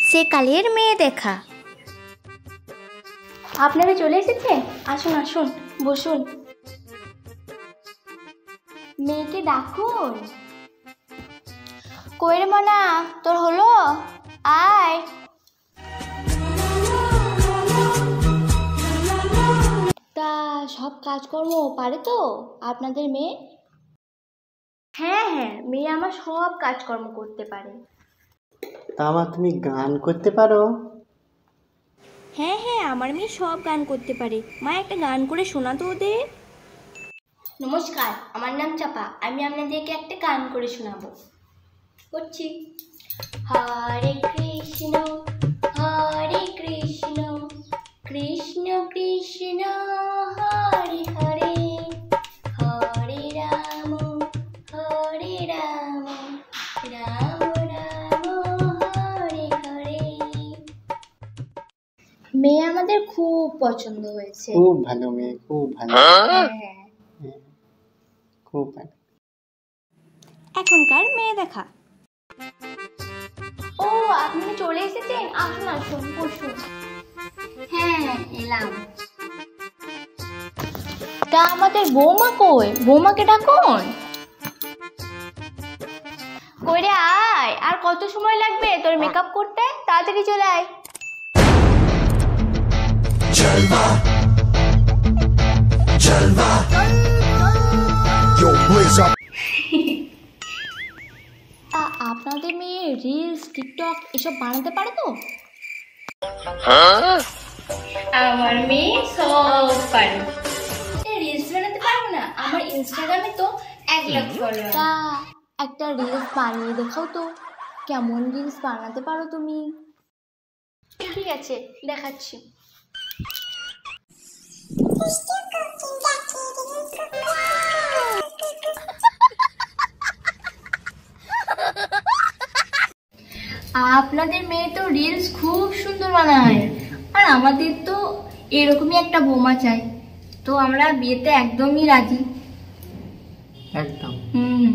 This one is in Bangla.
সেকালের মেয়ে দেখা। আপনারা চলে এসেছেন? আসুন আসুন, বসুন। মেয়েকে ডাকুন। কই রে মনা, তোর হলো? আয়। তা সব কাজকর্ম পারে তো আপনাদের মেয়ে? হ্যাঁ হ্যাঁ, মেয়ে আমার সব কাজকর্ম করতে পারে। তা আমার তুমি গান করতে পারো? হ্যাঁ হ্যাঁ, আমার মেয়ে সব গান করতে পারে। মা, একটা গান করে শোনা তো ওদের। নমস্কার, আমার নাম চাপা। আমি আপনাদেরকে একটা গান করে শোনাবো। করছি। হরে কৃষ্ণ কৃষ্ণ কৃষ্ণ হরে হরে, হরে রাম রাম রাম হরে হরে। মেয়ে আমাদের খুব পছন্দ হয়েছে। খুব ভালো মেয়ে, খুব ভালো। হ্যাঁ, খুব ভালো। এখনকার মেয়ে দেখা। ও, আপনি চলে এসেছেন? আসুন আসুন, বসুন। হ্যাঁ, এলাম। তা আমাদের বৌমা কই? বৌমাকে ডাকুন। কই রে, আয়। আর কত সময় লাগবে তোর মেকআপ করতে? তাড়াতাড়ি চলে আয়। Jalva, Jalva, yo blaze up. আপনাদের মেয়ে রিলস, টিকটক এসব বানাতে পারে তো? আমার মেয়ে সব পারে। রিলস বানাতে পারবো না? আমার ইনস্টাগ্রামে তো 1 লাখ ফলোয়ার। তা একটা রিলস বানিয়ে দেখাও তো, কেমন রিলস বানাতে পারো তুমি? ঠিক আছে, দেখাচ্ছি। আপনাদের মেয়ে তো রিলস খুব সুন্দর বানায়, আর আমাদের তো এরকমই একটা বৌমা চাই। তো আমরা বিয়েতে একদমই রাজি। একদম। হুম।